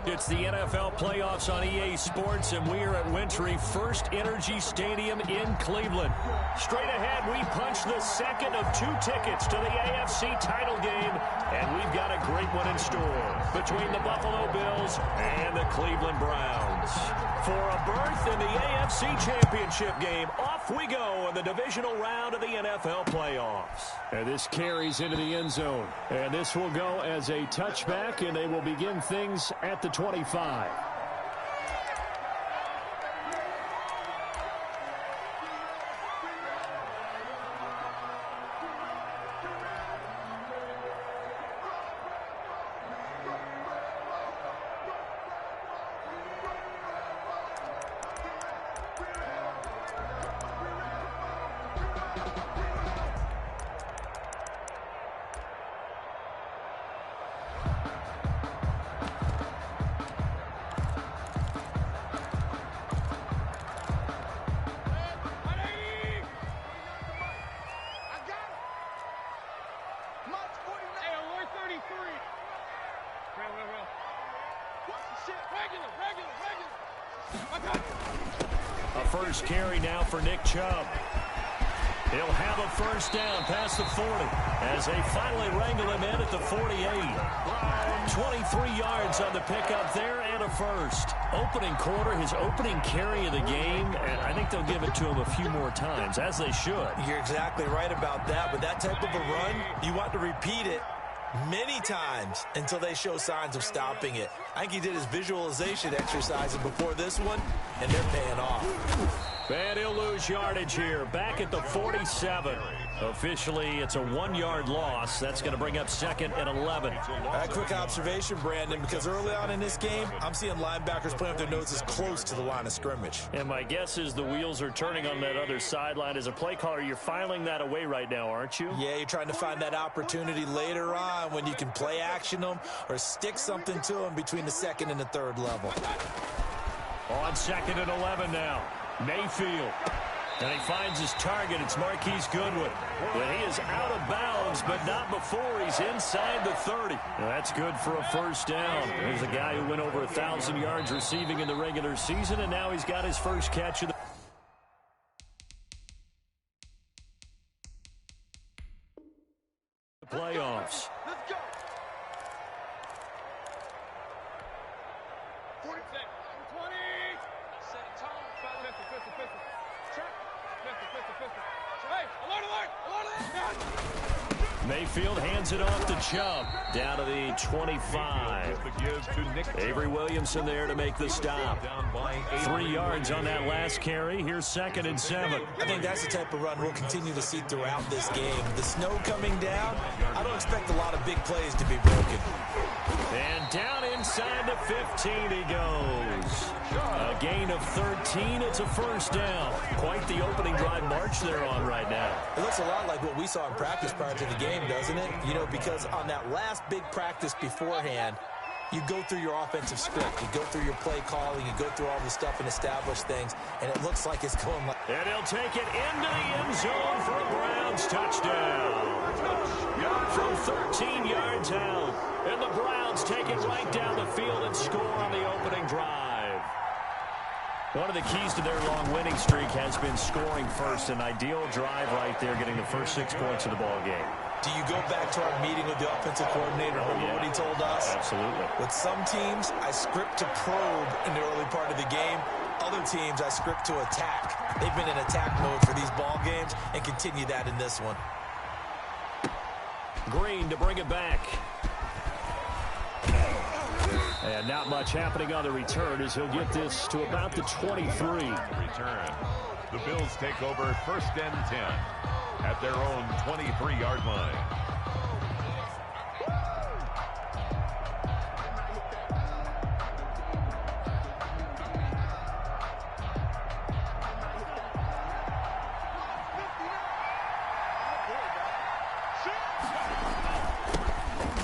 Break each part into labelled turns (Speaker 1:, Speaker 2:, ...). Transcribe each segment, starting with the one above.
Speaker 1: It's the NFL playoffs on EA Sports, and we are at Wintry First Energy Stadium in Cleveland. Straight ahead, we punch the second of 2 tickets to the AFC title game, and we've got a great one in store between the Buffalo Bills and the Cleveland Browns. For a berth in the AFC Championship game, off we go in the divisional round of the NFL playoffs. And this carries into the end zone, and this will go as a touchback, and they will begin things at the 25. A first carry now for Nick Chubb. He'll have a first down past the 40 as they finally wrangle him in at the 48. 23 yards on the pickup there and a first. Opening quarter, his opening carry of the game, and I think they'll give it to him a few more times, as they should.
Speaker 2: You're exactly right about that. With that type of a run, you want to repeat it many times until they show signs of stopping it. I think he did his visualization exercises before this one, and they're paying off.
Speaker 1: And he'll lose yardage here, back at the 47. Officially, it's a 1-yard loss. That's going to bring up 2nd and 11.
Speaker 2: A quick observation, Brandon, because early on in this game, I'm seeing linebackers playing with their noses close to the line of scrimmage.
Speaker 1: And my guess is the wheels are turning on that other sideline. As a play caller, you're filing that away right now, aren't you?
Speaker 2: Yeah, you're trying to find that opportunity later on when you can play action them or stick something to them between the 2nd and the 3rd level.
Speaker 1: On 2nd and 11 now. Mayfield. And he finds his target. It's Marquise Goodwin. But he is out of bounds, but not before he's inside the 30. Now that's good for a first down. There's a guy who went over 1,000 yards receiving in the regular season, and now he's got his first catch of the playoffs.
Speaker 3: Let's go. 40 seconds. 20. Set a tone. 50. Check. 50. Hey, alert.
Speaker 1: Mayfield hands it off to Chubb. Down to the 25. Avery Williamson there to make the stop. 3 yards on that last carry. Here's 2nd and 7.
Speaker 2: I think that's the type of run we'll continue to see throughout this game. The snow coming down, I don't expect a lot of big plays to be broken.
Speaker 1: And down inside the 15 he goes. A gain of 13. It's a first down. Quite the opening drive march they're on right now.
Speaker 2: It looks a lot like what we saw in practice prior to the game, doesn't it? You know, because on that last big practice beforehand, you go through your offensive script. You go through your play calling. You go through all the stuff and establish things. And it looks like it's going like...
Speaker 1: And he'll take it into the end zone for a Browns touchdown. From 13 yards out. And the Browns take it right down the field and score on the opening drive. One of the keys to their long winning streak has been scoring first. An ideal drive right there, getting the first 6 points of the ball game.
Speaker 2: Do you go back to our meeting with the offensive coordinator? Remember what he told us?
Speaker 1: Absolutely.
Speaker 2: With some teams, I script to probe in the early part of the game. Other teams, I script to attack. They've been in attack mode for these ball games and continue that in this one.
Speaker 1: Green to bring it back. And not much happening on the return as he'll get this to about the 23.
Speaker 4: Return. The Bills take over 1st and 10 at their own 23-yard line.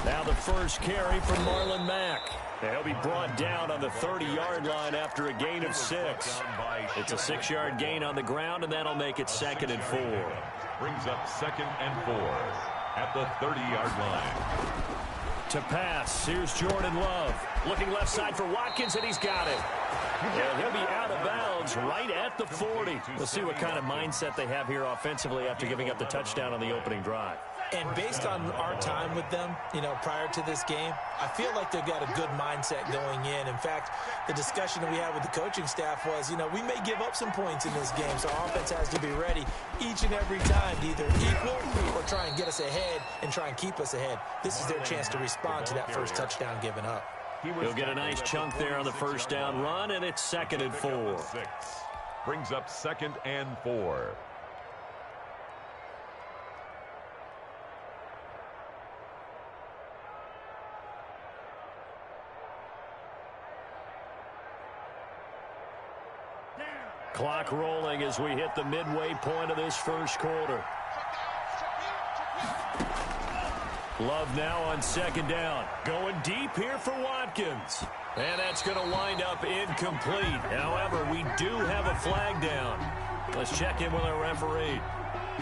Speaker 1: Now the first carry from Marlon Mack. He'll be brought down on the 30-yard line after a gain of 6. It's a 6-yard gain on the ground, and that'll make it 2nd and 4.
Speaker 4: Brings up 2nd and 4 at the 30-yard line.
Speaker 1: To pass. Here's Jordan Love. Looking left side for Watkins, and he's got it. And he'll be out of bounds right at the 40. We'll see what kind of mindset they have here offensively after giving up the touchdown on the opening drive.
Speaker 2: And based on our time with them, prior to this game, I feel like they've got a good mindset going in. In fact, the discussion that we had with the coaching staff was, we may give up some points in this game, so our offense has to be ready each and every time to either equal or try and get us ahead and try and keep us ahead. This is their chance to respond to that first touchdown given up.
Speaker 1: He'll get a nice chunk there on the first down run, and it's 2nd and 4.
Speaker 4: Brings up 2nd and 4.
Speaker 1: Clock rolling as we hit the midway point of this first quarter. Love now on 2nd down. Going deep here for Watkins. And that's going to wind up incomplete. However, we do have a flag down. Let's check in with our referee.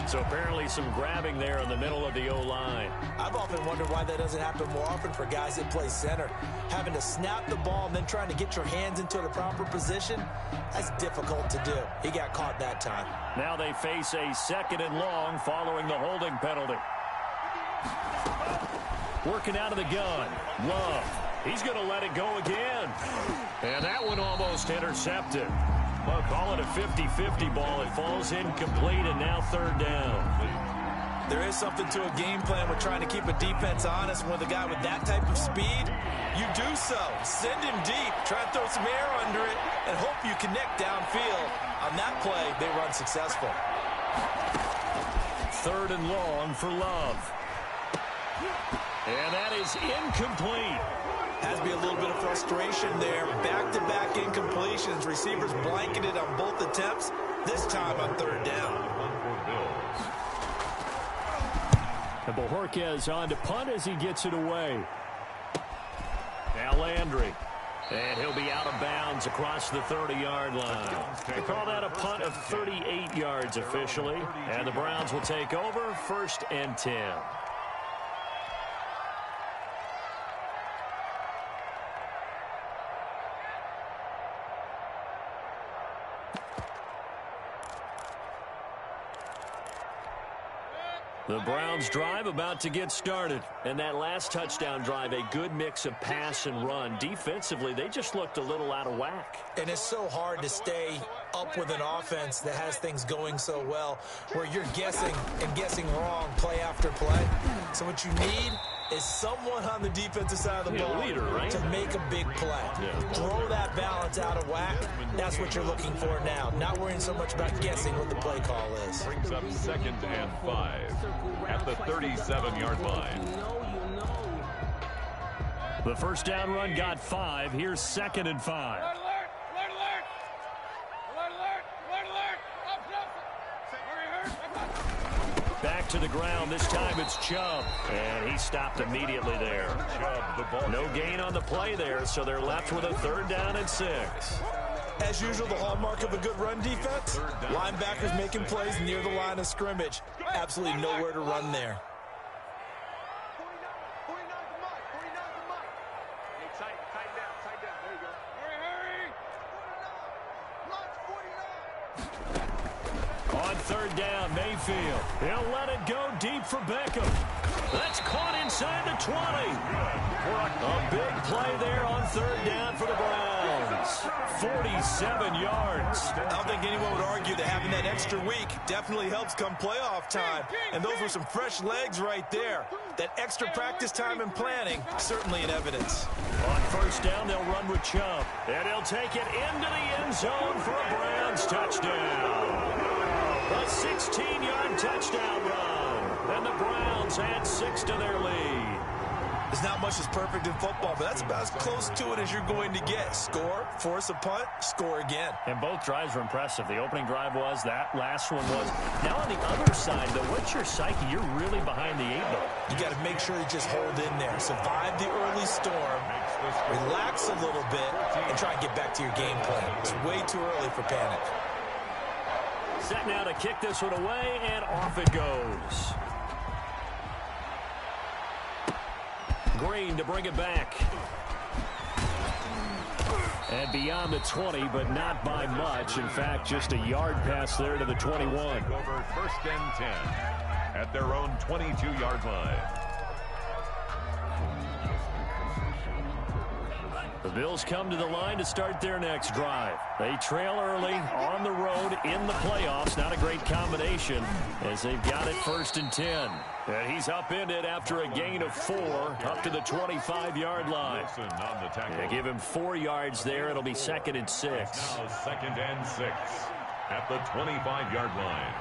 Speaker 1: So apparently some grabbing there in the middle of the O-line.
Speaker 2: I've often wondered why that doesn't happen more often for guys that play center. Having to snap the ball and then trying to get your hands into the proper position, that's difficult to do. He got caught that time.
Speaker 1: Now they face a 2nd and long following the holding penalty. Working out of the gun. Love. He's going to let it go again. And that one almost intercepted. Well, call it a 50-50 ball. It falls incomplete, and now 3rd down.
Speaker 2: There is something to a game plan with trying to keep a defense honest. With a guy with that type of speed, you do so. Send him deep. Try to throw some air under it and hope you connect downfield. On that play, they run successful.
Speaker 1: 3rd and long for Love. And that is incomplete.
Speaker 2: Has to be a little bit of frustration there. Back-to-back incompletions. Receivers blanketed on both attempts. This time on 3rd down.
Speaker 1: And Bojorquez on to punt as he gets it away. Now Landry. And he'll be out of bounds across the 30-yard line. They call that a punt of 38 yards officially. And the Browns will take over 1st and 10. The Browns drive about to get started. And that last touchdown drive, a good mix of pass and run. Defensively, they just looked a little out of whack.
Speaker 2: And it's so hard to stay up with an offense that has things going so well, where you're guessing and guessing wrong play after play. So what you need is someone on the defensive side of the ball
Speaker 1: leader, right?
Speaker 2: to make a big play.
Speaker 1: Yeah.
Speaker 2: Throw that balance out of whack. That's what you're looking for now. Not worrying so much about guessing what the play call is.
Speaker 4: Brings up 2nd and 5 at the 37-yard line.
Speaker 1: The first down run got 5. Here's 2nd and 5.
Speaker 3: Alert, alert, alert, alert, alert, alert, alert, up,
Speaker 1: Back to the ground. This time it's Chubb. And he stopped immediately there.
Speaker 4: Chubb, the ball.
Speaker 1: No gain on the play there, so they're left with a 3rd down and 6.
Speaker 2: As usual, the hallmark of a good run defense, linebackers making plays near the line of scrimmage. Absolutely nowhere to run there.
Speaker 1: On 3rd down, Mayfield. He'll let it go deep for Beckham. That's caught inside the 20. A big play there on 3rd down for the Browns. 47 yards.
Speaker 2: I don't think anyone would argue that having that extra week definitely helps come playoff time. And those were some fresh legs right there. That extra practice time and planning, certainly in evidence.
Speaker 1: On 1st down, they'll run with Chubb. And he'll take it into the end zone for a Browns touchdown. A 16-yard touchdown run. And the Browns add 6 to their lead.
Speaker 2: There's not much that's perfect in football, but that's about as close to it as you're going to get. Score, force a punt, score again.
Speaker 1: And both drives were impressive. The opening drive was, that last one was. Now on the other side, though, what's your psyche? You're really behind the 8-ball.
Speaker 2: You got to make sure you just hold in there. Survive the early storm, relax a little bit, and try and get back to your game plan. It's way too early for panic.
Speaker 1: Set now to kick this one away, and off it goes. Green to bring it back. And beyond the 20, but not by much. In fact, just a yard pass there to the 21.
Speaker 4: Over 1st and 10 at their own 22-yard line.
Speaker 1: The Bills come to the line to start their next drive. They trail early on the road in the playoffs. Not a great combination as they've got it 1st and 10. And he's upended after a gain of 4 up to the 25-yard line. They give him 4 yards there. It'll be 2nd and 6.
Speaker 4: Now 2nd and 6 at the 25-yard line.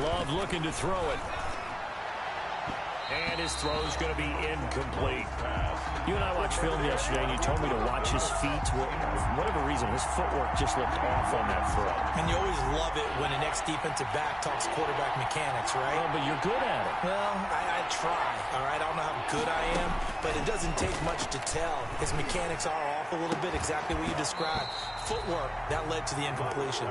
Speaker 1: Love looking to throw it. And his throw's going to be incomplete. You and I watched film yesterday, and you told me to watch his feet. Well, for whatever reason, his footwork just looked off on that throw.
Speaker 2: And you always love it when an ex-defensive back talks quarterback mechanics, right?
Speaker 1: Well, but you're good at it.
Speaker 2: Well, I try, all right? I don't know how good I am, but it doesn't take much to tell. His mechanics are off a little bit, exactly what you described. Footwork, that led to the incompletion.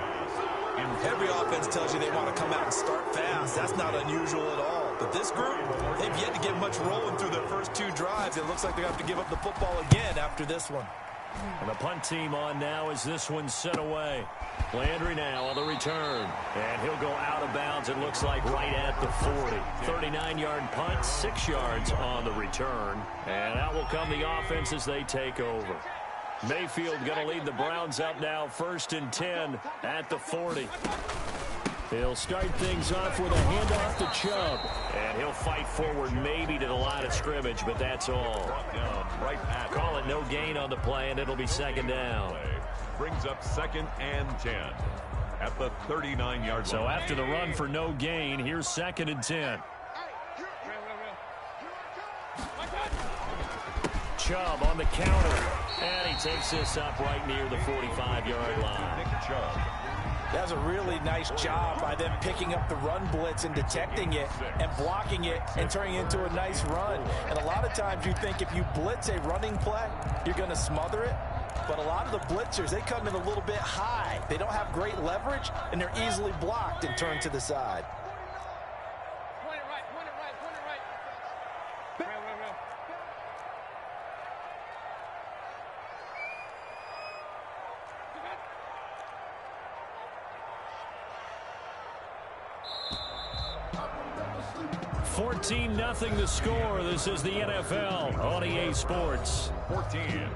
Speaker 2: Every offense tells you they want to come out and start fast. That's not unusual at all. But this group, they've yet to get much rolling through their first 2 drives. It looks like they have to give up the football again after this one.
Speaker 1: And the punt team on now as this one's sent away. Landry now on the return. And he'll go out of bounds, it looks like, right at the 40. 39-yard punt, 6 yards on the return. And out will come the offense as they take over. Mayfield going to lead the Browns up now, 1st and 10 at the 40. He'll start things off with a handoff to Chubb. And he'll fight forward maybe to the line of scrimmage, but that's all. Call it no gain on the play, and it'll be 2nd down.
Speaker 4: Brings up 2nd and 10 at the 39-yard line.
Speaker 1: So after the run for no gain, here's 2nd and 10. Chubb on the counter. And he takes this up right near the 45-yard line.
Speaker 4: Nick Chubb.
Speaker 2: That was a really nice job by them picking up the run blitz and detecting it and blocking it and turning it into a nice run. And a lot of times you think if you blitz a running play, you're going to smother it. But a lot of the blitzers, they come in a little bit high. They don't have great leverage, and they're easily blocked and turned to the side.
Speaker 3: Point it right, point it right, point it right. Real.
Speaker 1: 14-0 the score. This is the NFL on EA Sports.
Speaker 4: 14.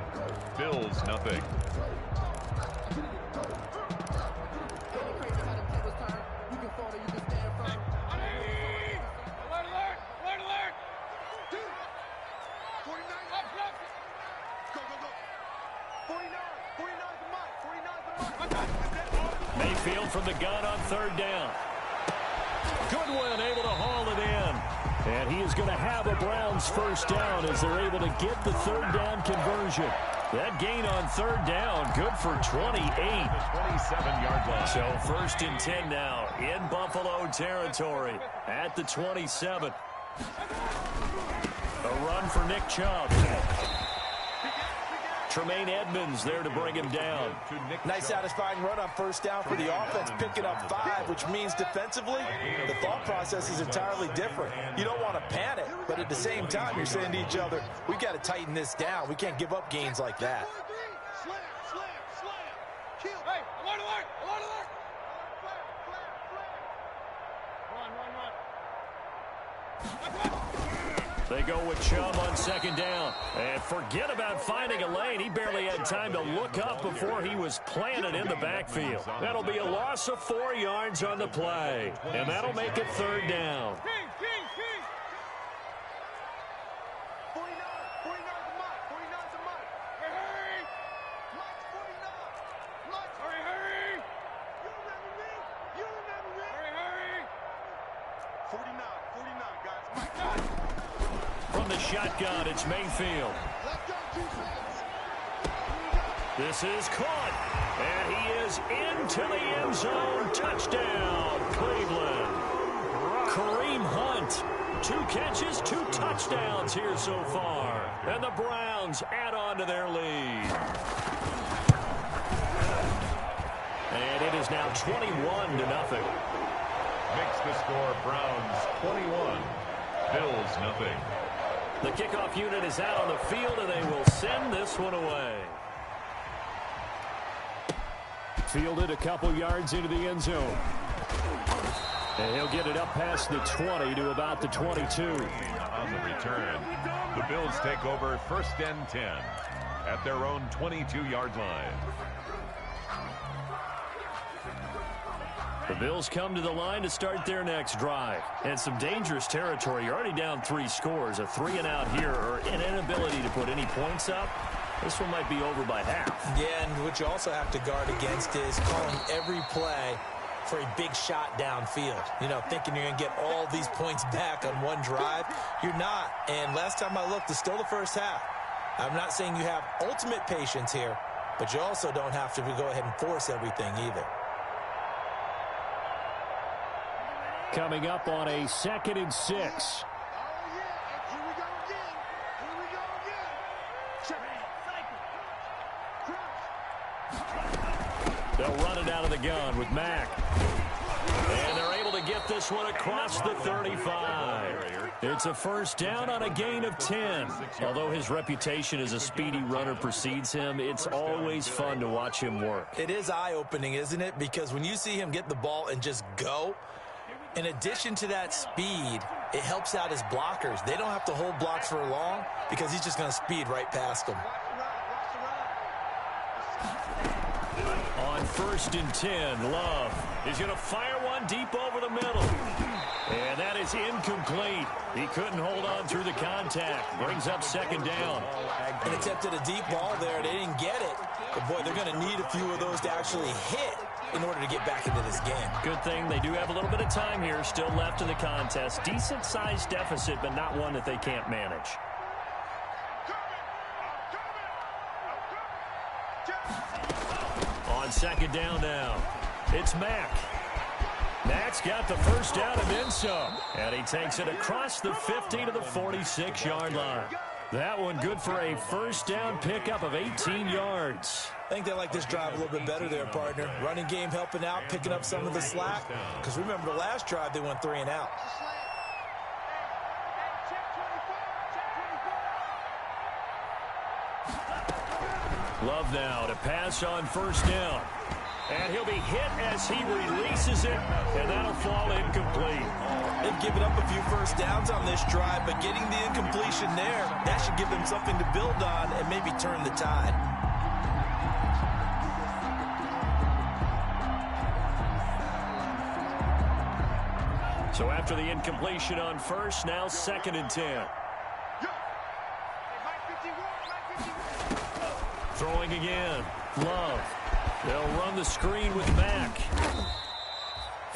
Speaker 4: Bills nothing.
Speaker 1: Mayfield from the gun on 3rd down. Goodwin able to haul it in. And he is going to have a Browns 1st down as they're able to get the 3rd down conversion. That gain on 3rd down, good for 28.
Speaker 4: 27-yard line.
Speaker 1: So 1st and 10 now in Buffalo territory at the 27. A run for Nick Chubb. Tremaine Edmonds there to bring him down.
Speaker 2: Nice satisfying run on 1st down for the offense, picking up 5, which means defensively, the thought process is entirely different. You don't want to panic, but at the same time, you're saying to each other, we've got to tighten this down. We can't give up gains like that.
Speaker 3: Hey, alert, alert, alert, alert. Run.
Speaker 1: They go with Chubb on 2nd down. And forget about finding a lane. He barely had time to look up before he was planted in the backfield. That'll be a loss of 4 yards on the play. And that'll make it 3rd down.
Speaker 3: King. 49 the mark. 49 the mark. Hurry. Mark 49. Mark. Hurry. You remember me? Hurry. 49, guys.
Speaker 1: From the shotgun, it's Mayfield. This is caught. And he is into the end zone. Touchdown, Cleveland. Kareem Hunt. 2 catches, 2 touchdowns here so far. And the Browns add on to their lead. And it is now 21-0.
Speaker 4: Makes the score Browns 21. Bills nothing.
Speaker 1: The kickoff unit is out on the field, and they will send this one away. Fielded a couple yards into the end zone. And he'll get it up past the 20 to about the 22.
Speaker 4: On the return, the Bills take over 1st and 10 at their own 22-yard line.
Speaker 1: The Bills come to the line to start their next drive. And some dangerous territory. You're already down 3 scores. A 3-and-out here or an inability to put any points up. This one might be over by half.
Speaker 2: Yeah, and what you also have to guard against is calling every play for a big shot downfield. You know, thinking you're going to get all these points back on one drive. You're not. And last time I looked, it's still the first half. I'm not saying you have ultimate patience here, but you also don't have to go ahead and force everything either.
Speaker 1: Coming up on a 2nd and 6.
Speaker 3: Oh, yeah. Here we go again. Here we go again. Cycle.
Speaker 1: They'll run it out of the gun with Mack. And they're able to get this one across the 35. It's a first down on a gain of 10. Although his reputation as a speedy runner precedes him, it's always fun to watch him work.
Speaker 2: It is eye-opening, isn't it? Because when you see him get the ball and just go, in addition to that speed, it helps out his blockers. They don't have to hold blocks for long because he's just going to speed right past them.
Speaker 1: On 1st and 10, Love is going to fire one deep over the middle. And that is incomplete. He couldn't hold on through the contact. Brings up 2nd down.
Speaker 2: And attempted a deep ball there. They didn't get it. But, boy, they're going to need a few of those to actually hit in order to get back into this game.
Speaker 1: Good thing they do have a little bit of time here still left in the contest. Decent-sized deficit, but not one that they can't manage. On 2nd down now, it's Mack. Mack's got the first down and then some. And he takes it across the 50 to the 46-yard line. That one good for a first down pickup of 18 yards.
Speaker 2: I think they like this drive a little bit better there, partner. Running game helping out, picking up some of the slack. Because remember, the last drive, they went 3 and out.
Speaker 1: Love now to pass on first down. And he'll be hit as he releases it, and that'll fall incomplete.
Speaker 2: They've given up a few first downs on this drive, but getting the incompletion there, that should give them something to build on and maybe turn the tide.
Speaker 1: So after the incompletion on first, now 2nd and 10. Throwing again. Love. They'll run the screen with Mack.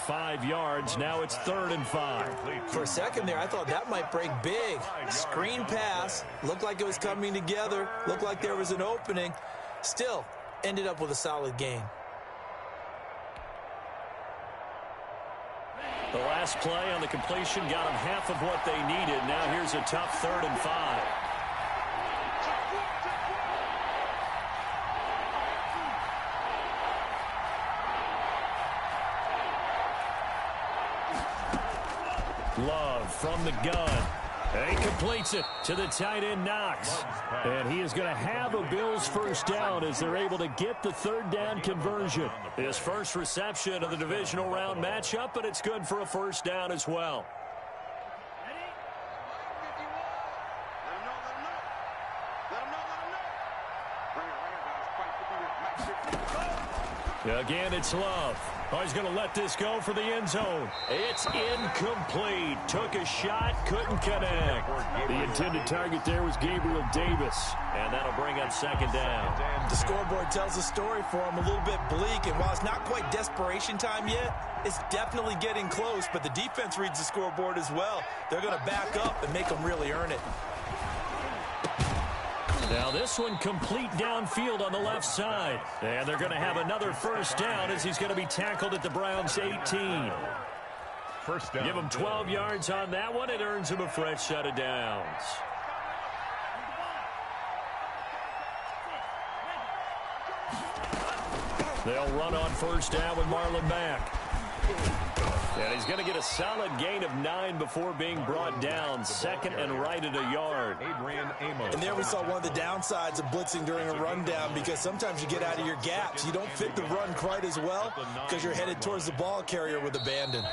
Speaker 1: 5 yards. Now it's 3rd and 5.
Speaker 2: For a second there, I thought that might break big. Screen pass. Looked like it was coming together. Looked like there was an opening. Still, ended up with a solid gain.
Speaker 1: The last play on the completion got them half of what they needed. Now here's a tough 3rd and 5. Love from the gun. And he completes it to the tight end, Knox. And he is going to have a Bills first down as they're able to get the 3rd down conversion. His first reception of the divisional round matchup, but it's good for a first down as well. Again, it's Love. Oh, he's going to let this go for the end zone. It's incomplete. Took a shot, couldn't connect. The intended target there was Gabriel Davis, and that'll bring up 2nd down.
Speaker 2: The scoreboard tells a story for him, a little bit bleak, and while it's not quite desperation time yet, it's definitely getting close, but the defense reads the scoreboard as well. They're going to back up and make them really earn it.
Speaker 1: Now this one complete downfield on the left side. And they're going to have another first down as he's going to be tackled at the Browns' 18.
Speaker 4: First down.
Speaker 1: Give him 12 yards on that one. It earns him a fresh set of downs. They'll run on first down with Marlon Mack. And he's going to get a solid gain of 9 before being brought down. Second and right at a yard.
Speaker 2: And there we saw one of the downsides of blitzing during a rundown, because sometimes you get out of your gaps. You don't fit the run quite as well because you're headed towards the ball carrier with abandon.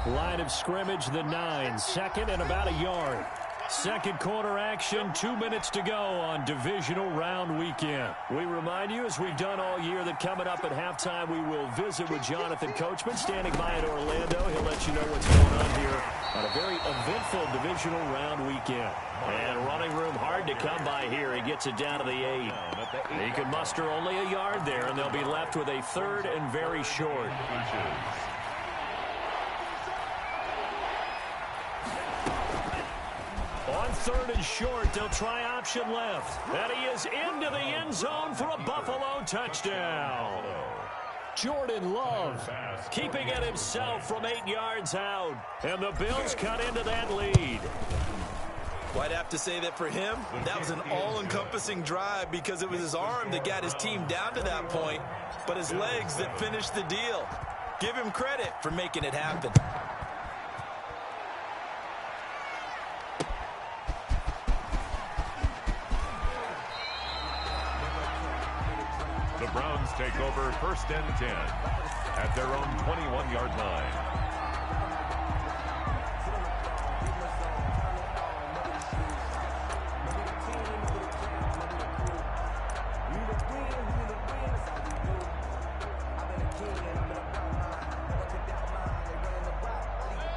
Speaker 1: Line of scrimmage, the 9. Second and about a yard. Second quarter action, 2 minutes to go on divisional round weekend. We remind you, as we've done all year, that coming up at halftime, we will visit with Jonathan Coachman, standing by in Orlando. He'll let you know what's going on here on a very eventful divisional round weekend. And running room hard to come by here. He gets it down to the 8. He can muster only a yard there, and they'll be left with a third and very short. On third and short, they'll try option left. And he is into the end zone for a Buffalo touchdown. Jordan Love keeping it himself from 8 yards out. And the Bills cut into that lead.
Speaker 2: Well, I'd have to say that for him, that was an all-encompassing drive, because it was his arm that got his team down to that point, but his legs that finished the deal. Give him credit for making it happen.
Speaker 4: The Browns take over first and 10 at their own 21-yard line.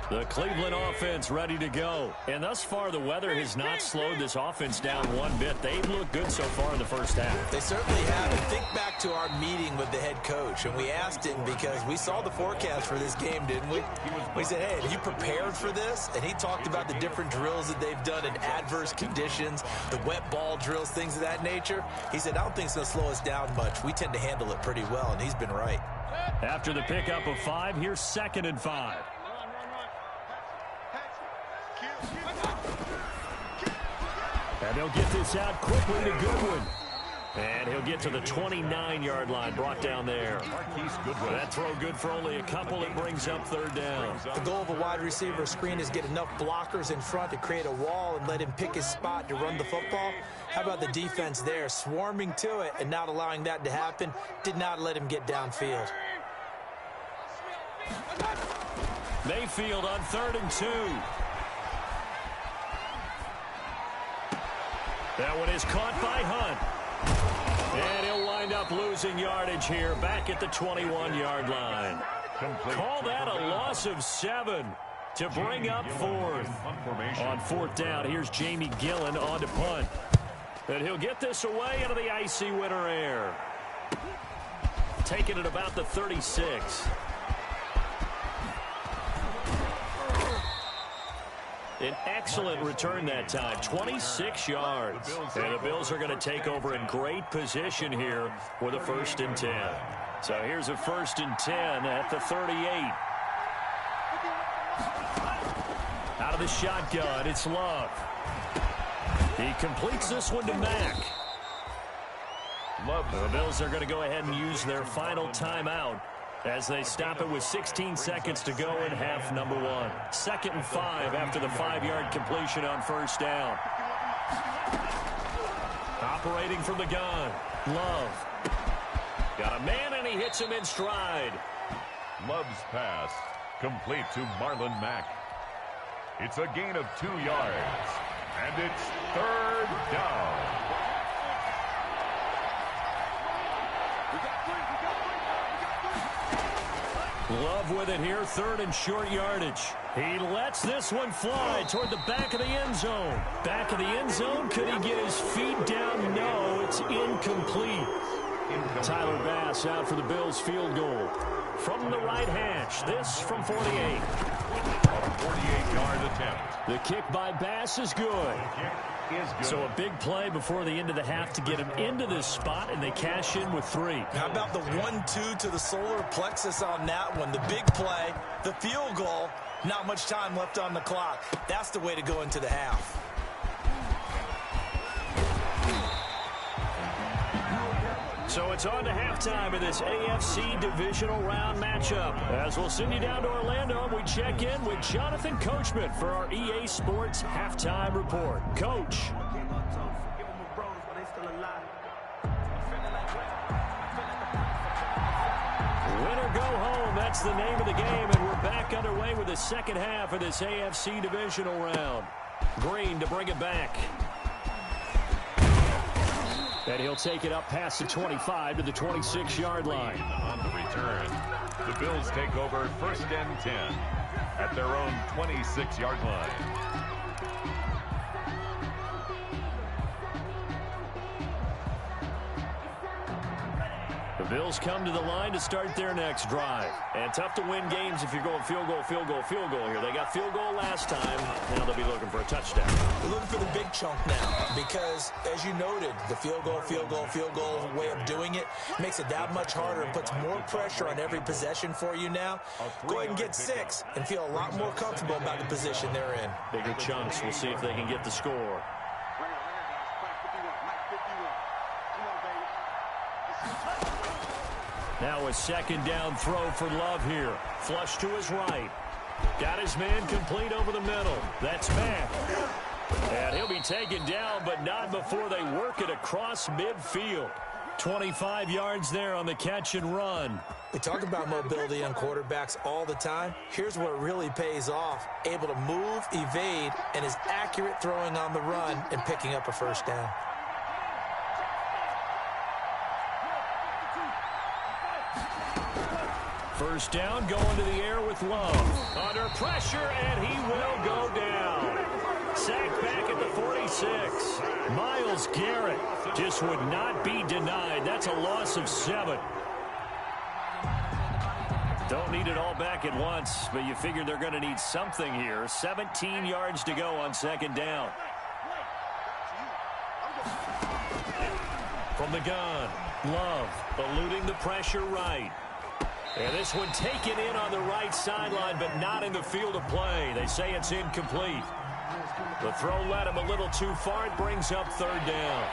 Speaker 1: The Cleveland offense ready to go. And thus far, the weather has not slowed this offense down one bit. They've looked good so far in the first half.
Speaker 2: They certainly have. And think back to our meeting with the head coach, and we asked him, because we saw the forecast for this game, didn't we? We said, hey, have you prepared for this? And he talked about the different drills that they've done in adverse conditions, the wet ball drills, things of that nature. He said, I don't think it's going to slow us down much. We tend to handle it pretty well, and he's been right.
Speaker 1: After the pickup of 5, here's 2nd and 5. And they'll get this out quickly to Goodwin. And he'll get to the 29-yard line, brought down there. That throw good for only a couple. It brings up 3rd down.
Speaker 2: The goal of a wide receiver screen is get enough blockers in front to create a wall and let him pick his spot to run the football. How about the defense there, swarming to it and not allowing that to happen? Did not let him get downfield.
Speaker 1: Mayfield on 3rd and 2. That one is caught by Hunt. And he'll wind up losing yardage here back at the 21-yard line. Call that a loss of 7 to bring up 4th. On 4th down, here's Jamie Gillen on to punt. And he'll get this away into the icy winter air. Taking it about the 36. An excellent return that time, 26 yards. And the Bills are going to take over in great position here with a 1st and 10. So here's a 1st and 10 at the 38. Out of the shotgun, it's Love. He completes this one to Mack. The Bills are going to go ahead and use their final timeout as they stop it with 16 seconds to go in half number 1. 2nd and 5 after the 5-yard completion on 1st down. Operating from the gun, Love. Got a man, and he hits him in stride.
Speaker 4: Love's pass complete to Marlon Mack. It's a gain of 2 yards, and it's 3rd down.
Speaker 1: Love with it here, 3rd and short yardage. He lets this one fly toward the back of the end zone. Back of the end zone, could he get his feet down? No, it's incomplete. Tyler Bass out for the Bills field goal. From the right hash, this from 48.
Speaker 4: A 48-yard attempt.
Speaker 1: The kick by Bass is good. So a big play before the end of the half to get him into this spot, and they cash in with 3.
Speaker 2: How about the 1-2 to the solar plexus on that one? The big play, the field goal, not much time left on the clock. That's the way to go into the half.
Speaker 1: So it's on to halftime of this AFC divisional round matchup. As we'll send you down to Orlando, and we check in with Jonathan Coachman for our EA Sports Halftime Report. Coach. Win or go home, that's the name of the game, and we're back underway with the second half of this AFC divisional round. Green to bring it back. And he'll take it up past the 25 to the 26-yard line.
Speaker 4: On the return, the Bills take over 1st and 10 at their own 26-yard line.
Speaker 1: The Bills come to the line to start their next drive. And tough to win games if you're going field goal, field goal, field goal here. They got field goal last time. Now they'll be looking for a touchdown.
Speaker 2: They're looking for the big chunk now because, as you noted, the field goal way of doing it makes it that much harder and puts more pressure on every possession for you now. Go ahead and get 6 and feel a lot more comfortable about the position they're in.
Speaker 1: Bigger chunks. We'll see if they can get the score. Now a second down throw for Love here. Flush to his right. Got his man complete over the middle. That's Mack. And he'll be taken down, but not before they work it across midfield. 25 yards there on the catch and run.
Speaker 2: We talk about mobility on quarterbacks all the time. Here's where it really pays off. Able to move, evade, and is accurate throwing on the run and picking up a first down.
Speaker 1: First down, going to the air with Love. Under pressure, and he will go down. Sacked back at the 46. Myles Garrett just would not be denied. That's a loss of 7. Don't need it all back at once, but you figure they're going to need something here. 17 yards to go on second down. From the gun, Love eluding the pressure right. And this one taken in on the right sideline, but not in the field of play. They say it's incomplete. The throw led him a little too far. It brings up third down.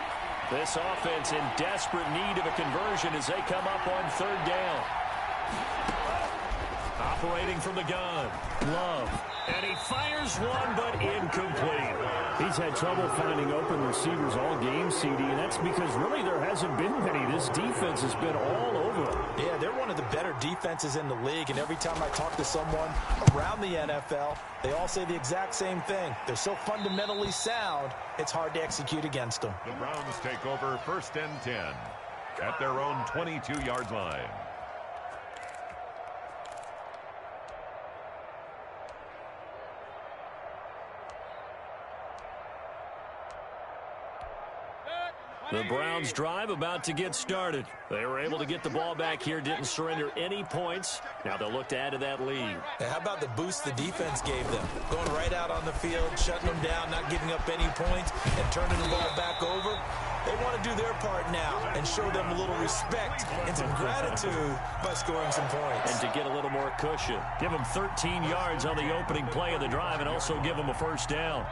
Speaker 1: This offense in desperate need of a conversion as they come up on third down. Operating from the gun, Love. And he fires one, but incomplete.
Speaker 5: He's had trouble finding open receivers all game, CD, and that's because really there hasn't been many. This defense has been all over him.
Speaker 2: Yeah, they're one of the better defenses in the league, and every time I talk to someone around the NFL, they all say the exact same thing. They're so fundamentally sound, it's hard to execute against them.
Speaker 4: The Browns take over 1st and 10 at their own 22-yard line.
Speaker 1: The Browns drive about to get started. They were able to get the ball back here, didn't surrender any points. Now they'll look to add to that lead.
Speaker 2: And how about the boost the defense gave them? Going right out on the field, shutting them down, not giving up any points, and turning the ball back over. They want to do their part now and show them a little respect and some gratitude by scoring some points.
Speaker 1: And to get a little more cushion. Give them 13 yards on the opening play of the drive and also give them a first down.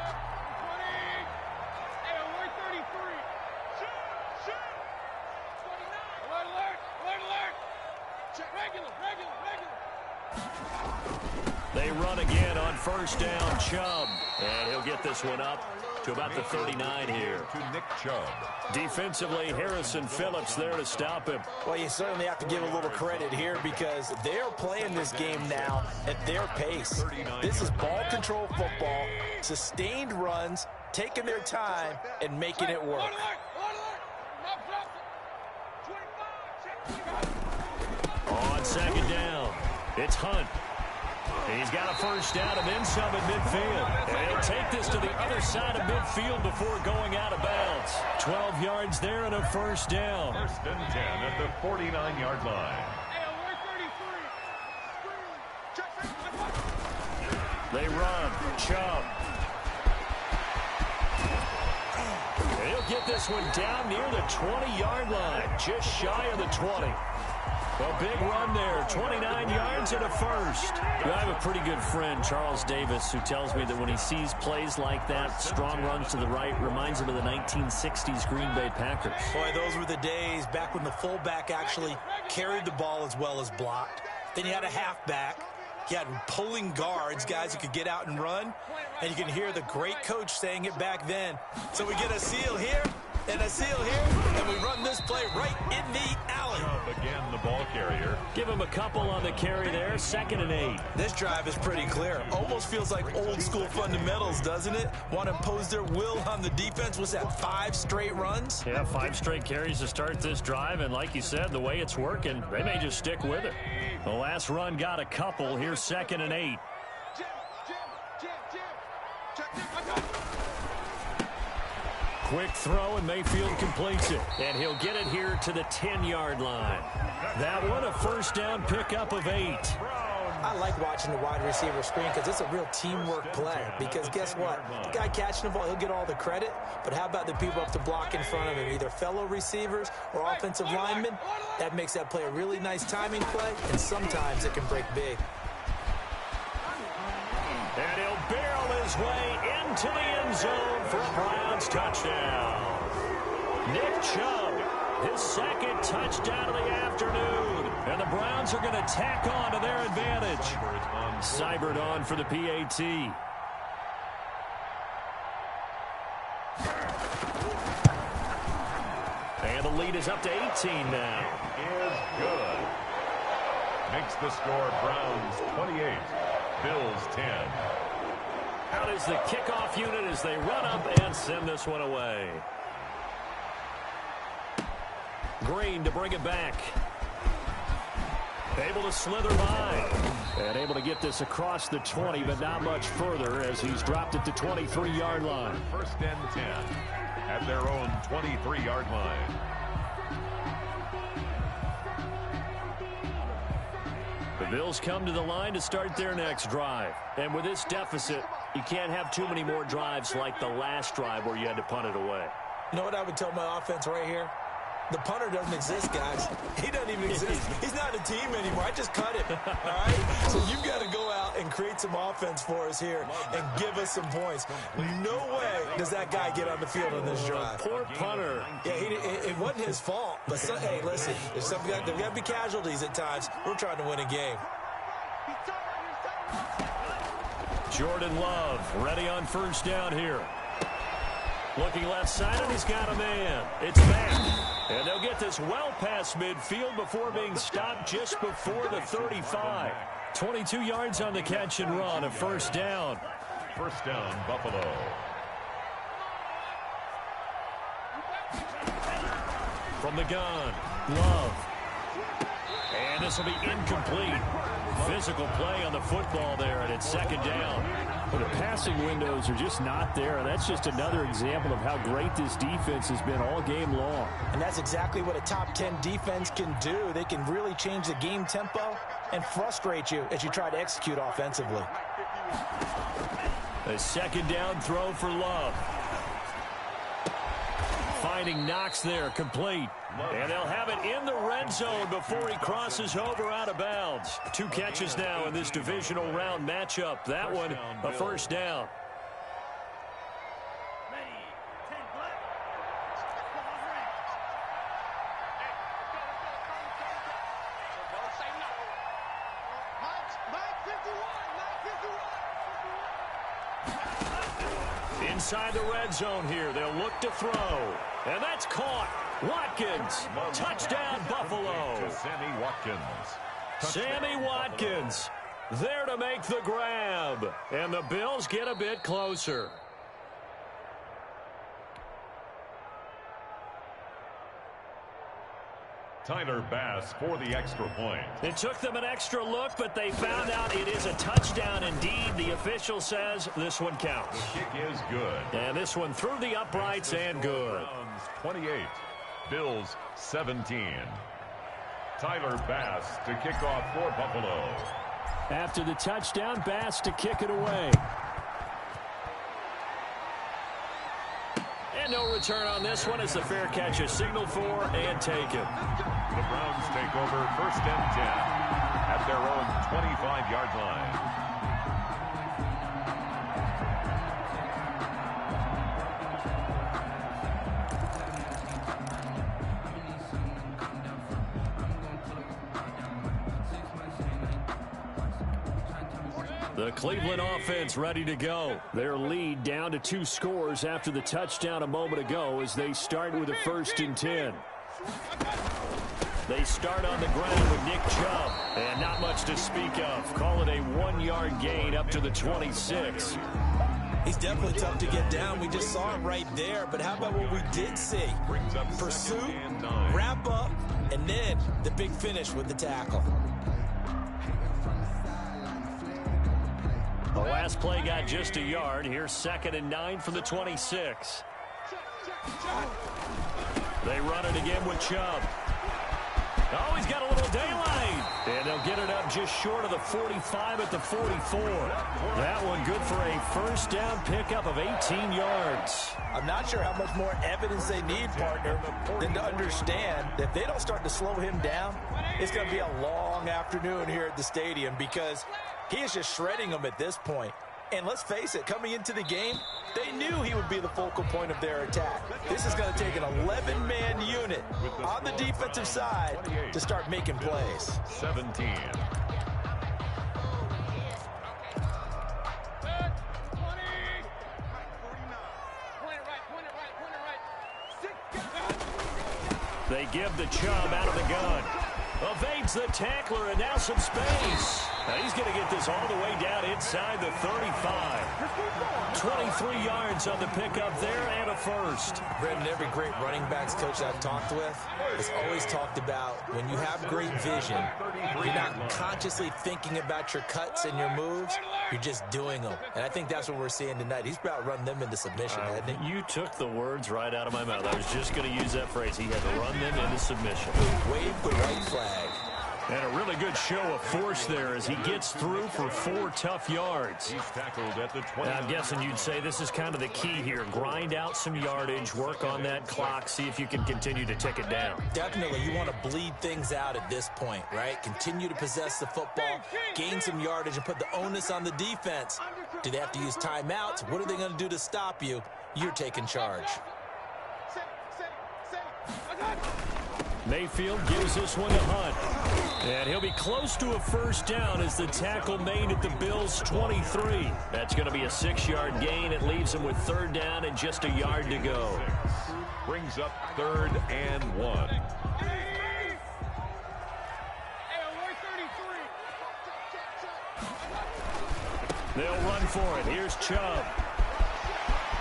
Speaker 1: They run again on first down, Chubb. And he'll get this one up to about the 39 here.
Speaker 4: To Nick Chubb.
Speaker 1: Defensively, Harrison Phillips there to stop him.
Speaker 2: Well, you certainly have to give a little credit here because they're playing this game now at their pace. This is ball control football, sustained runs, taking their time, and making it work.
Speaker 1: On second down, it's Hunt. He's got a first down and then some at midfield. And he'll take this to the other side of midfield before going out of bounds. 12 yards there and a first down.
Speaker 4: 1st and 10 at the 49-yard line.
Speaker 1: They run. Chubb. And he'll get this one down near the 20-yard line, just shy of the 20. A big run there, 29 yards and a first. I have a pretty good friend, Charles Davis, who tells me that when he sees plays like that, strong runs to the right, reminds him of the 1960s Green Bay Packers.
Speaker 2: Boy, those were the days back when the fullback actually carried the ball as well as blocked. Then you had a halfback. You had pulling guards, guys who could get out and run. And you can hear the great coach saying it back then. So we get a seal here and a seal here, and we run this play right in the alley.
Speaker 4: Again, the ball carrier.
Speaker 1: Give him a couple on the carry there, 2nd and 8.
Speaker 2: This drive is pretty clear. Almost feels like old school fundamentals, doesn't it? Want to impose their will on the defense. Was that 5 straight runs?
Speaker 1: Yeah, 5 straight carries to start this drive, and like you said, the way it's working, they may just stick with it. The last run got a couple. Here's 2nd and 8. Quick throw, and Mayfield completes it. And he'll get it here to the 10-yard line. That one, a first down pickup of 8.
Speaker 2: I like watching the wide receiver screen because it's a real teamwork play. Because guess what? The guy catching the ball, he'll get all the credit. But how about the people up to block in front of him, either fellow receivers or offensive linemen? That makes that play a really nice timing play, and sometimes it can break big.
Speaker 1: And he'll barrel his way into the end zone for a Browns touchdown. Nick Chubb, his 2nd touchdown of the afternoon. And the Browns are going to tack on to their advantage. Seibert on for the PAT. And the lead is up to 18 now.
Speaker 4: Is good. Makes the score Browns 28. Bills 10.
Speaker 1: Out is the kickoff unit as they run up and send this one away. Green to bring it back. Able to slither by. And able to get this across the 20, but not much further as he's dropped it to 23-yard line.
Speaker 4: 1st and 10 at their own 23-yard line.
Speaker 1: The Bills come to the line to start their next drive. And with this deficit, you can't have too many more drives like the last drive where you had to punt it away.
Speaker 2: You know what I would tell my offense right here? The punter doesn't exist, guys. He doesn't even exist. He's not a team anymore. I just cut him, all right? So you've got to go out and create some offense for us here and give us some points. No way does that guy get on the field on this drive.
Speaker 1: Poor punter.
Speaker 2: Yeah, it wasn't his fault. But, hey, listen, there's got to be casualties at times. We're trying to win a game.
Speaker 1: Jordan Love ready on 1st down here. Looking left side, and he's got a man. It's back. And they'll get this well past midfield before being stopped just before the 35. 22 yards on the catch and run, a 1st down.
Speaker 4: 1st down, Buffalo.
Speaker 1: From the gun, Love. And this will be incomplete. Physical play on the football there, and it's 2nd down.
Speaker 5: Well, the passing windows are just not there. That's just another example of how great this defense has been all game long.
Speaker 2: And that's exactly what a top 10 defense can do. They can really change the game tempo and frustrate you as you try to execute offensively.
Speaker 1: A 2nd down throw for Love. Finding Knox there, complete. And they'll have it in the red zone before he crosses over out of bounds. 2 catches now in this divisional round matchup. That one, a 1st down. Inside the red zone here, they'll look to throw. And that's caught. Watkins, touchdown Buffalo.
Speaker 4: To Sammy Watkins.
Speaker 1: Sammy Watkins there to make the grab. And the Bills get a bit closer.
Speaker 4: Tyler Bass for the extra point.
Speaker 1: It took them an extra look, but they found out it is a touchdown indeed. The official says this one counts.
Speaker 4: The kick is good.
Speaker 1: And this one through the uprights and good.
Speaker 4: Browns 28, Bills 17. Tyler Bass to kick off for Buffalo.
Speaker 5: After the touchdown, Bass to kick it away.
Speaker 1: And no return on this one as the fair catch is signaled for and taken.
Speaker 4: The Browns take over 1st and 10 at their own 25-yard line.
Speaker 1: The Cleveland offense ready to go. Their lead down to 2 scores after the touchdown a moment ago as they start with a 1st and 10. They start on the ground with Nick Chubb. And not much to speak of. Call it a 1-yard gain up to the 26.
Speaker 2: He's definitely tough to get down. We just saw it right there. But how about what we did see? Pursuit, wrap up, and then the big finish with the tackle.
Speaker 1: The last play got just a yard. Here's 2nd and 9 from the 26. They run it again with Chubb. Oh, he's got a little daylight. And they'll get it up just short of the 45 at the 44. That one good for a 1st down pickup of 18 yards.
Speaker 2: I'm not sure how much more evidence they need, partner, than to understand that if they don't start to slow him down, it's going to be a long afternoon here at the stadium because he is just shredding them at this point. And let's face it, coming into the game, they knew he would be the focal point of their attack. This is going to take an 11-man unit on the defensive side to start making plays.
Speaker 4: 17.
Speaker 1: They give the Chubb out of the gun. Evades the tackler and now some space. Now he's going to get this all the way down inside the 35. 23 yards on the pickup there and a 1st.
Speaker 2: Brendan, every great running backs coach I've talked with has always talked about when you have great vision, you're not consciously thinking about your cuts and your moves, you're just doing them. And I think that's what we're seeing tonight. He's about to run them into submission, hasn't he?
Speaker 1: You took the words right out of my mouth. I was just going to use that phrase. He had to run them into submission.
Speaker 2: Wave the white flag.
Speaker 1: And a really good show of force there as he gets through for 4 tough yards.
Speaker 4: He's tackled at the 20.
Speaker 1: I'm guessing you'd say this is kind of the key here. Grind out some yardage, work on that clock, see if you can continue to tick it down.
Speaker 2: Definitely, you want to bleed things out at this point, right? Continue to possess the football, gain some yardage, and put the onus on the defense. Do they have to use timeouts? What are they going to do to stop you? You're taking charge.
Speaker 1: Mayfield gives this one to Hunt. And he'll be close to a 1st down as the tackle made at the Bills' 23. That's going to be a 6-yard gain. It leaves him with 3rd down and just a yard to go.
Speaker 4: Brings up 3rd and 1.
Speaker 1: They'll run for it. Here's Chubb.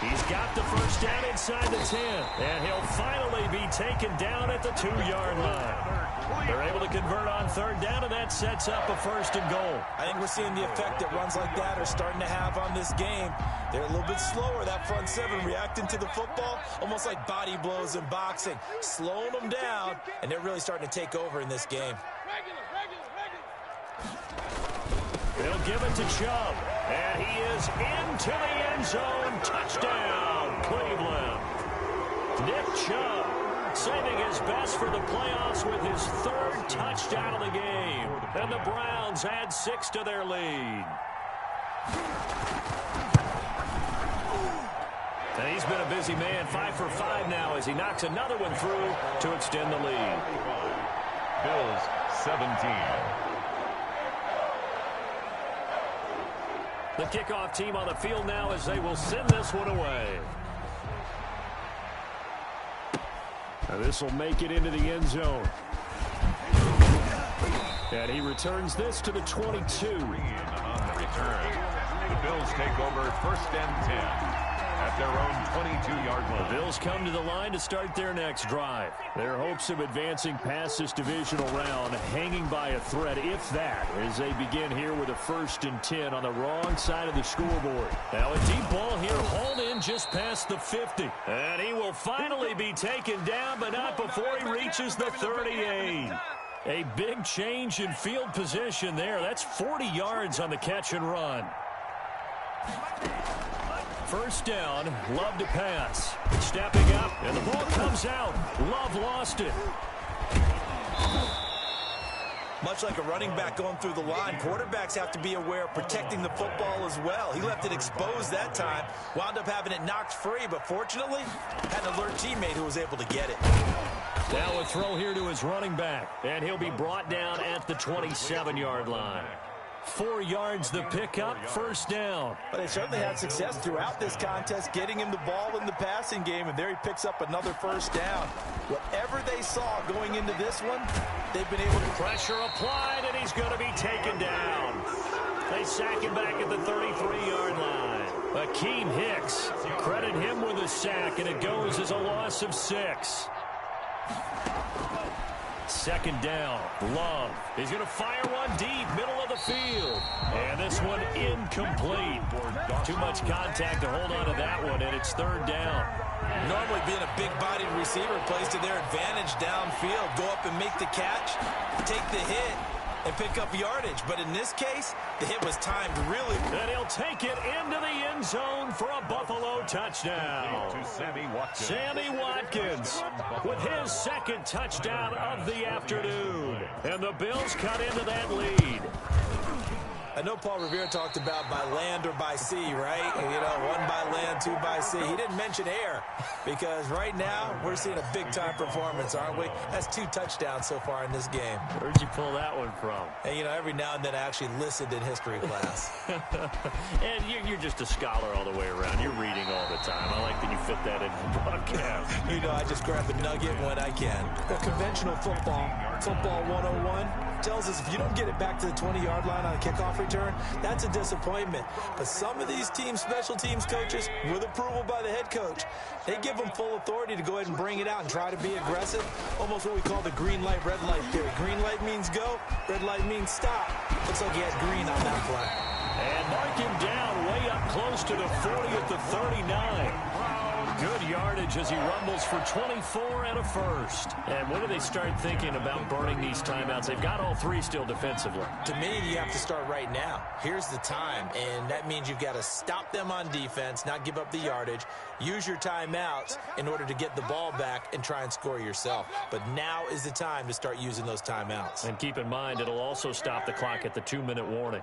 Speaker 1: He's got the 1st down inside the 10. And he'll finally be taken down at the 2-yard line. They're able to convert on 3rd down, and that sets up a 1st and goal.
Speaker 2: I think we're seeing the effect that runs like that are starting to have on this game. They're a little bit slower, that front 7, reacting to the football, almost like body blows in boxing. Slowing them down, and they're really starting to take over in this game.
Speaker 1: They'll give it to Chubb. And he is into the end zone. Touchdown, Cleveland. Nick Chubb saving his best for the playoffs with his 3rd touchdown of the game. And the Browns add 6 to their lead. And he's been a busy man, 5 for 5 now as he knocks another one through to extend the lead.
Speaker 4: Bills 17.
Speaker 1: The kickoff team on the field now as they will send this one away. Now this will make it into the end zone. And he returns this to the 22.
Speaker 4: On the return. The Bills take over 1st and 10 at their own 22-yard line.
Speaker 1: The Bills come to the line to start their next drive. Their hopes of advancing past this divisional round hanging by a thread, if that, as they begin here with a 1st and 10 on the wrong side of the scoreboard. Now a deep ball here hauled in just past the 50. And he will finally be taken down, but not before he reaches the 38. A big change in field position there. That's 40 yards on the catch and run. First down, Love to pass. Stepping up, and the ball comes out. Love lost it.
Speaker 2: Much like a running back going through the line, quarterbacks have to be aware of protecting the football as well. He left it exposed that time, wound up having it knocked free, but fortunately, had an alert teammate who was able to get it.
Speaker 1: Now a throw here to his running back, and he'll be brought down at the 27-yard line. 4 yards the pickup, first down.
Speaker 2: But they certainly had success throughout this contest, getting him the ball in the passing game, and there he picks up another first down. Whatever they saw going into this one, they've been able to...
Speaker 1: Pressure applied, and he's going to be taken down. They sack him back at the 33-yard line. Akeem Hicks, credit him with a sack, and it goes as a loss of 6. Second down, Love. He's going to fire one deep, middle of the field. And this one incomplete. Too much contact to hold on to that one, and it's third down.
Speaker 2: Normally being a big-bodied receiver plays to their advantage downfield. Go up and make the catch, take the hit, and pick up yardage. But in this case, the hit was timed really.
Speaker 1: And he'll take it into the end zone for a Buffalo touchdown. Sammy Watkins with his second touchdown of the afternoon. And the Bills cut into that lead.
Speaker 2: I know Paul Revere talked about by land or by sea, right? You know, 1 by land, 2 by sea. He didn't mention air because right now we're seeing a big-time performance, aren't we? That's 2 touchdowns so far in this game.
Speaker 1: Where'd you pull that one from?
Speaker 2: And, you know, every now and then I actually listened in history class.
Speaker 1: And you're just a scholar all the way around. You're reading all the time. I like that you fit that into the broadcast.
Speaker 2: You know, I just grab the nugget when I can. Well, conventional football 101, tells us if you don't get it back to the 20-yard line on a kickoff return, that's a disappointment. But some of these team special teams coaches, with approval by the head coach, they give them full authority to go ahead and bring it out and try to be aggressive. Almost what we call the green light, red light theory. Green light means go, red light means stop. Looks like he had green on that play.
Speaker 1: And mark him down way up close to the 40 at the 39. Good yardage as he rumbles for 24 and a first. And when do they start thinking about burning these timeouts? They've got all 3 still defensively.
Speaker 2: To me, you have to start right now. Here's the time, and that means you've got to stop them on defense, not give up the yardage, use your timeouts in order to get the ball back and try and score yourself. But now is the time to start using those timeouts.
Speaker 1: And keep in mind, it'll also stop the clock at the 2-minute warning.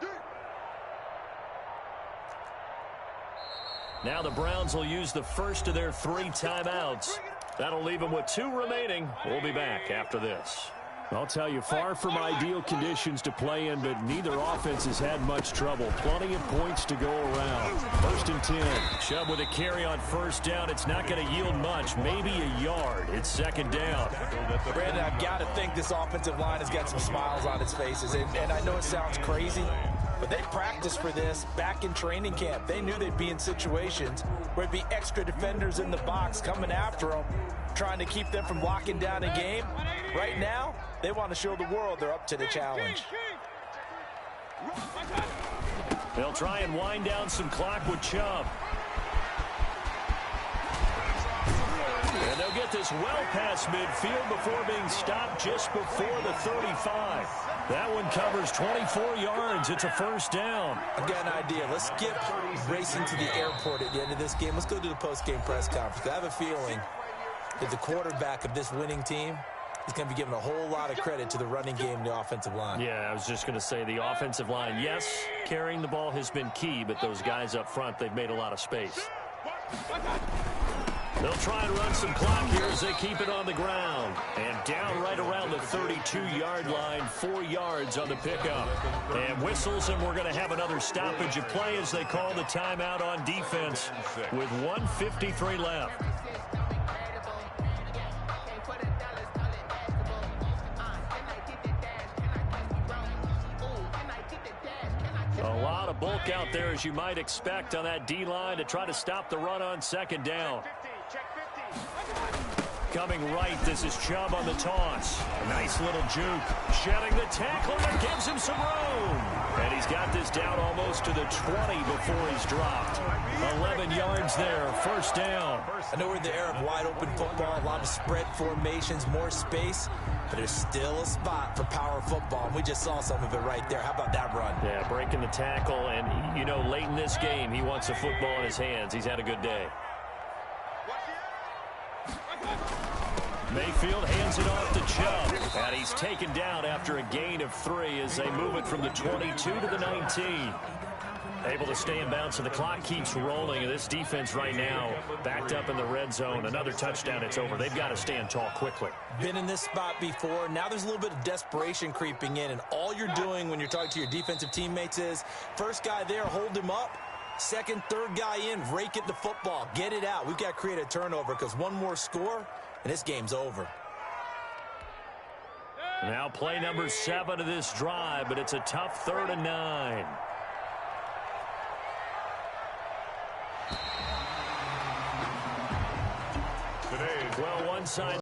Speaker 1: Now the Browns will use the first of their 3 timeouts. That'll leave them with 2 remaining. We'll be back after this. I'll tell you, far from ideal conditions to play in, but neither offense has had much trouble. Plenty of points to go around. 1st and 10. Chubb with a carry on first down. It's not going to yield much, maybe a yard. It's 2nd down.
Speaker 2: Brandon, I've got to think this offensive line has got some smiles on its faces, and I know it sounds crazy, but they practiced for this back in training camp. They knew they'd be in situations where it'd be extra defenders in the box coming after them, trying to keep them from locking down a game. Right now, they want to show the world they're up to the challenge.
Speaker 1: They'll try and wind down some clock with Chubb. And they'll get this well past midfield before being stopped just before the 35. That one covers 24 yards. It's a 1st down.
Speaker 2: I've got an idea. Let's skip racing to the airport at the end of this game. Let's go to the post-game press conference. I have a feeling that the quarterback of this winning team is going to be giving a whole lot of credit to the running game and the offensive line.
Speaker 1: Yeah, I was just going to say the offensive line, yes, carrying the ball has been key, but those guys up front, they've made a lot of space. They'll try and run some clock here as they keep it on the ground. And down right around the 32-yard line, 4 yards on the pickup. And whistles, and we're going to have another stoppage of play as they call the timeout on defense with 1:53 left. A lot of bulk out there, as you might expect, on that D-line to try to stop the run on 2nd down. Coming right, this is Chubb on the toss. A nice little juke. Shedding the tackle that gives him some room. And he's got this down almost to the 20 before he's dropped. 11 yards there, first down.
Speaker 2: I know we're in the era of wide-open football, a lot of spread formations, more space, but there's still a spot for power football, and we just saw some of it right there. How about that run?
Speaker 1: Yeah, breaking the tackle, and, you know, late in this game, he wants the football in his hands. He's had a good day. Mayfield hands it off to Chubb, and he's taken down after a gain of 3 as they move it from the 22 to the 19. Able to stay in bounds, so the clock keeps rolling. And this defense right now backed up in the red zone. Another touchdown, it's over. They've got to stand tall quickly.
Speaker 2: Been in this spot before. Now there's a little bit of desperation creeping in, and all you're doing when you're talking to your defensive teammates is first guy there, hold him up. Second, third guy in, rake at the football. Get it out. We've got to create a turnover because one more score, and this game's over.
Speaker 1: Now play number 7 of this drive, but it's a tough 3rd and 9.
Speaker 4: Today's
Speaker 1: Well, one side.